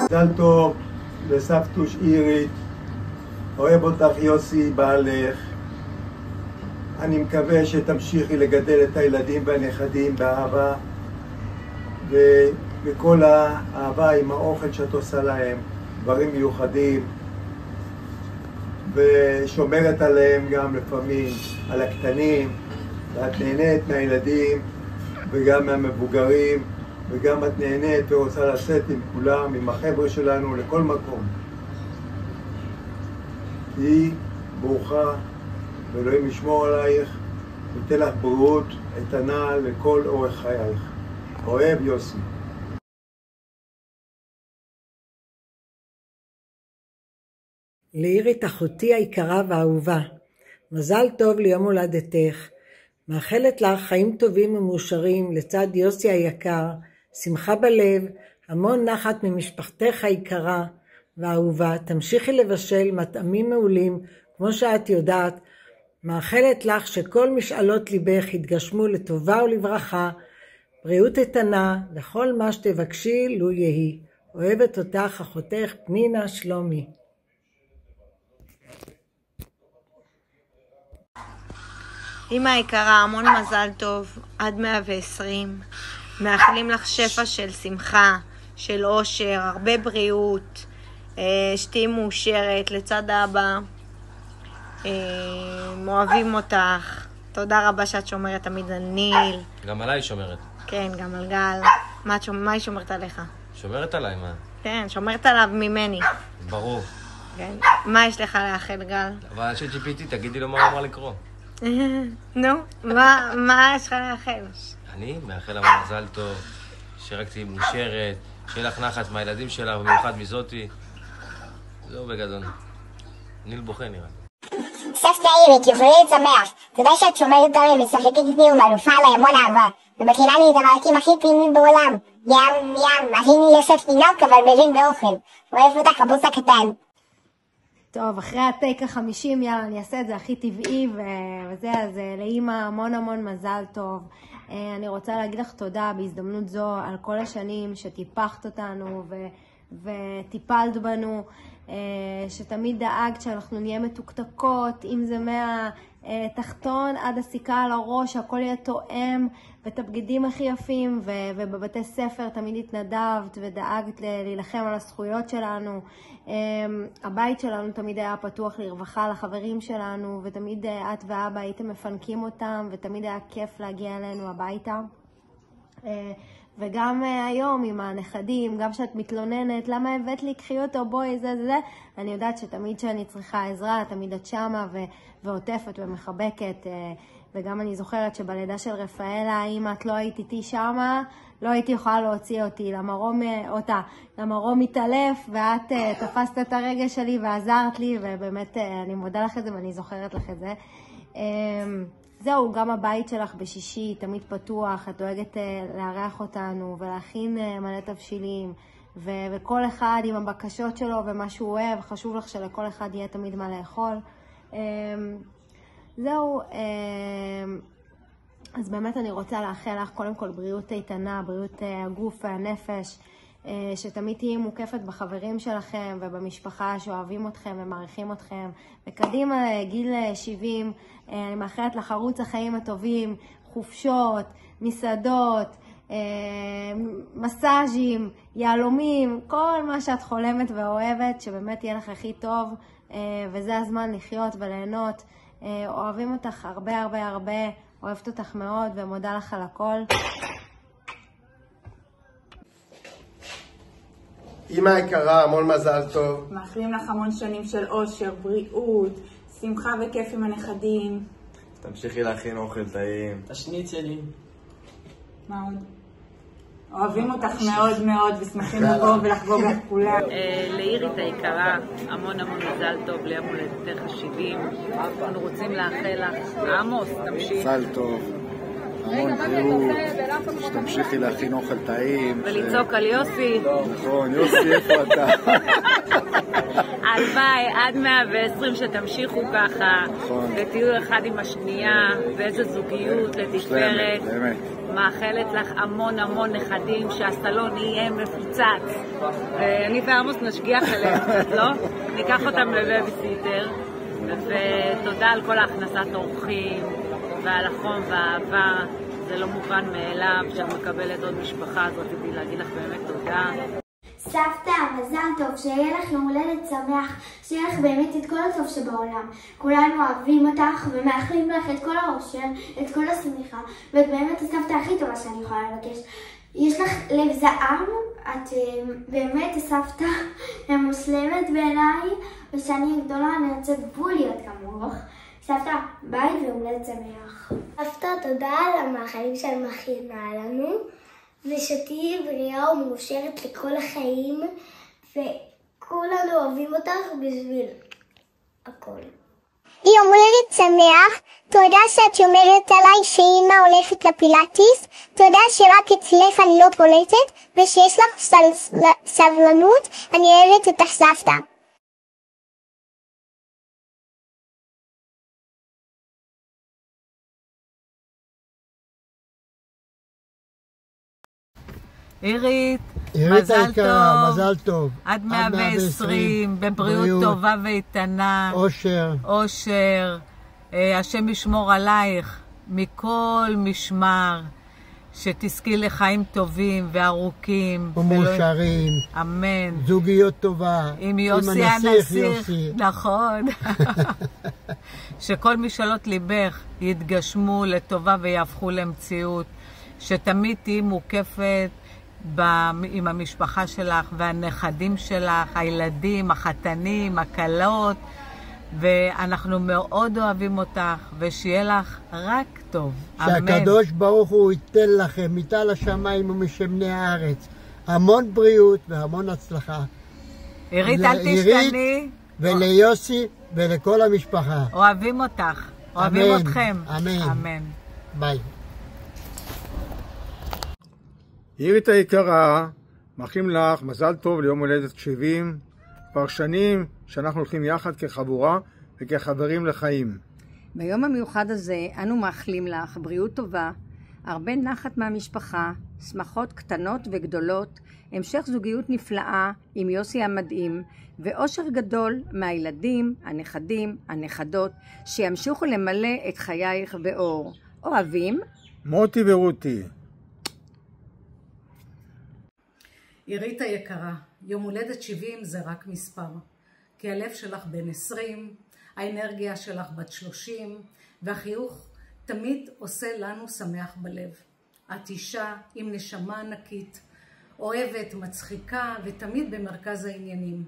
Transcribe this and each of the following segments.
מזל טוב לסבתוש אירית, אוהב אותך יוסי בעלך. אני מקווה שתמשיכי לגדל את הילדים והנכדים באהבה, וכל האהבה עם האוכל שאת עושה להם, דברים מיוחדים, ושומרת עליהם גם לפעמים, על הקטנים, ואת נהנית מהילדים וגם מהמבוגרים, וגם את נהנית ורוצה לצאת עם כולם, עם החבר'ה שלנו, לכל מקום. תהי ברוכה, ואלוהים ישמור עלייך, ותן לך בריאות איתנה לכל אורך חייך. אוהב, יוסי. לאירית אחותי היקרה והאהובה, מזל טוב ליום הולדתך. מאחלת לך חיים טובים ומאושרים לצד יוסי היקר, שמחה בלב, המון נחת ממשפחתך היקרה והאהובה. תמשיכי לבשל מטעמים מעולים כמו שאת יודעת. מאחלת לך שכל משאלות ליבך יתגשמו לטובה ולברכה, בריאות איתנה לכל מה שתבקשי לו יהי. אוהבת אותך אחותך פנינה שלומי. אמא יקרה, המון מזל טוב, עד 120. מאחלים לך שפע של שמחה, של אושר, הרבה בריאות, שתהי מאושרת לצד אבא. אוהבים אותך. תודה רבה שאת שומרת תמיד על ניל. גם עליי שומרת. כן, גם על גל. מה היא שומרת עליך? שומרת עליי, מה? כן, שומרת עליו ממני. ברור. כן. מה יש לך לאחל, גל? אבל ש-GPT, תגידי לו מה הוא אמר לקרוא. נו, מה יש לך לאחל? אני מאחל לה מזל טוב, שרק תהיי מאושרת, שיהיה לך נחת מהילדים שלך, במיוחד מזאתי. זהו בגדול. ניל בוכה נראה. סבתא אירית, יובלת שמח. תודה שאת שומרת עליהם, משחקת איתי ומלופה עליי המון אהבה. ומכינה לי את המרקים הכי טעימים בעולם. ים, הכי יוסף תינוק, אבל מבין באוכל. אוהב אותך, הבוס הקטן. טוב, אחרי הטייק ה-50, יאללה, אני אעשה את זה הכי טבעי, וזה, אז לאמא המון מזל טוב. אני רוצה להגיד לך תודה בהזדמנות זו על כל השנים שטיפחת אותנו וטיפלת בנו, שתמיד דאגת שאנחנו נהיה מתוקתקות, אם זה מהתחתון עד הסיכה על הראש, הכל יהיה תואם, ואת הבגדים הכי יפים, ובבתי ספר תמיד התנדבת ודאגת להילחם על הזכויות שלנו. הבית שלנו תמיד היה פתוח לרווחה לחברים שלנו, ותמיד את ואבא הייתם מפנקים אותם, ותמיד היה כיף להגיע אלינו הביתה. וגם היום עם הנכדים, גם שאת מתלוננת, למה הבאת לי, קחי אותו, בואי, זה. אני יודעת שתמיד שאני צריכה עזרה, תמיד את שמה ועוטפת ומחבקת. וגם אני זוכרת שבלידה של רפאלה, אם את לא היית איתי שמה, לא הייתי יכולה להוציא אותי, למרום מתעלף, ואת תפסת את הרגע שלי ועזרת לי, ובאמת אני מודה לך את זה ואני זוכרת לך את זה. זהו, גם הבית שלך בשישי תמיד פתוח, את דואגת לארח אותנו ולהכין מלא תבשילים, וכל אחד עם הבקשות שלו ומה שהוא אוהב, חשוב לך שלכל אחד יהיה תמיד מה לאכול. זהו, אז באמת אני רוצה לאחל לך קודם כל בריאות איתנה, בריאות הגוף והנפש, שתמיד תהיי מוקפת בחברים שלכם ובמשפחה שאוהבים אתכם ומעריכים אתכם. וקדימה גיל 70, אני מאחלת לך ערוץ החיים הטובים, חופשות, מסעדות, מסאז'ים, יהלומים, כל מה שאת חולמת ואוהבת, שבאמת יהיה לך הכי טוב, וזה הזמן לחיות וליהנות. אוהבים אותך הרבה, אוהבת אותך מאוד ומודה לך על הכל. אמא יקרה, המון מזל טוב. מאחלים לך המון שנים של אושר, בריאות, שמחה וכיף עם הנכדים. תמשיכי להכין אוכל טעים. השניצלים. מה עוד? אוהבים אותך מאוד ושמחים לבוא ולחגוג לך כולם. לאירית היקרה, המון מזל טוב ליום הולדתך ה-70. אנחנו רוצים לאחל לך, עמוס, תמשיך. מזל טוב, המון בריאות, שתמשיכי להכין אוכל טעים. ולצעוק על יוסי. נכון, יוסי, איפה אתה? הלוואי, עד 120 שתמשיכו ככה, ותהיו אחד עם השנייה, ואיזו זוגיות לתפארת. מאחלת לך המון המון נכדים, שהסלון יהיה מפוצץ. ואני ועמוס נשגיח עליהם, לא? ניקח אותם לבייביסיטר. ותודה על כל הכנסת אורחים, ועל החום והאהבה. זה לא מובן מאליו שאת מקבלת עוד משפחה, אז רציתי להגיד לך באמת תודה. סבתא, מזל טוב, שיהיה לך יום הולדת שמח, שיהיה לך באמת את כל הטוב שבעולם. כולנו אוהבים אותך ומאחלים לך את כל האושר, את כל השמחה, ואת באמת הסבתא הכי טובה שאני יכולה לבקש. יש לך לב זעם, את באמת הסבתא המושלמת בעיניי, ושאני גדולה אני רוצה בול להיות כמוך. סבתא, ביי ויום הולדת שמח. סבתא, תודה על המאכלים שאת מכינה לנו. ושתהיי בריאה ומאושרת לכל החיים, וכולנו אוהבים אותך בשביל הכל. יום הולדת שמח, תודה שאת שומרת עליי שאמא הולכת לפילאטיס, תודה שרק אצלך אני לא פולטת, ושיש לך סבלנות, אני אוהבת אותך סבתא. עירית, מזל טוב. מזל טוב. עד 120, בבריאות טובה ואיתנה. אושר. השם ישמור עלייך מכל משמר, שתזכי לחיים טובים וארוכים. ומאושרים. אמן. זוגיות טובה. עם יוסי הנסיך. נכון. שכל משאלות ליבך יתגשמו לטובה ויהפכו למציאות. שתמיד תהיי מוקפת עם המשפחה שלך והנכדים שלך, הילדים, החתנים, הכלות, ואנחנו מאוד אוהבים אותך, ושיהיה לך רק טוב. אמן. שהקדוש ברוך הוא ייתן לכם מטל השמיים ומשמני הארץ המון בריאות והמון הצלחה. עירית, אל תשתני. וליוסי ולכל המשפחה. אוהבים אותך. אוהבים אתכם. אמן. אמן. ביי. עירית היקרה, מאחלים לך מזל טוב ליום הולדת 70, כבר שנים שאנחנו הולכים יחד כחבורה וכחברים לחיים. ביום המיוחד הזה אנו מאחלים לך בריאות טובה, הרבה נחת מהמשפחה, שמחות קטנות וגדולות, המשך זוגיות נפלאה עם יוסי המדהים, ואושר גדול מהילדים, הנכדים, הנכדות, שימשיכו למלא את חייך באור. אוהבים? מוטי ורותי. עירית היקרה, יום הולדת 70 זה רק מספר, כי הלב שלך בן 20, האנרגיה שלך בת 30, והחיוך תמיד עושה לנו שמח בלב. את אישה עם נשמה ענקית, אוהבת, מצחיקה ותמיד במרכז העניינים.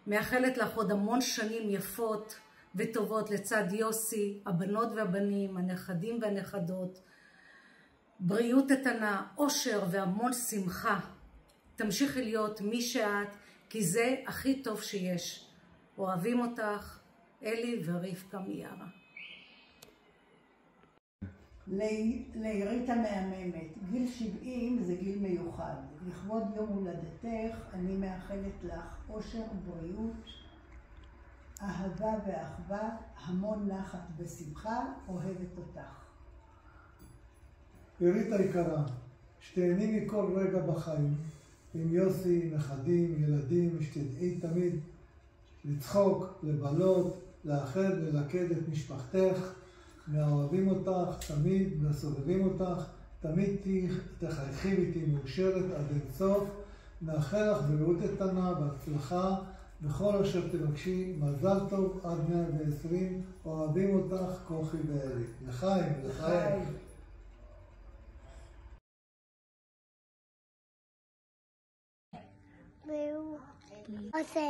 מאחלת לך עוד המון שנים יפות וטובות לצד יוסי, הבנות והבנים, הנכדים והנכדות, בריאות איתנה, אושר והמון שמחה. תמשיכי להיות מי שאת, כי זה הכי טוב שיש. אוהבים אותך, אלי ורבקה מיארה. לעירית המהממת, גיל 70 זה גיל מיוחד. לכבוד יום הולדתך אני מאחלת לך אושר ובריאות, אהבה ואחווה, המון נחת ושמחה, אוהבת אותך. עירית היקרה, שתהני מכל רגע בחיים, עם יוסי, נכדים, ילדים, שתדעי תמיד לצחוק, לבלות, לאחד וללכד את משפחתך, מאוהבים אותך תמיד, מסובבים אותך, תמיד תחייכי ותהי מאושרת עד אין סוף. נאחל לך בריאות איתנה, בהצלחה, בכל אשר תבקשי, מזל טוב עד 120, אוהבים אותך, כוכי ואלי. לחיים, לחיים. עושה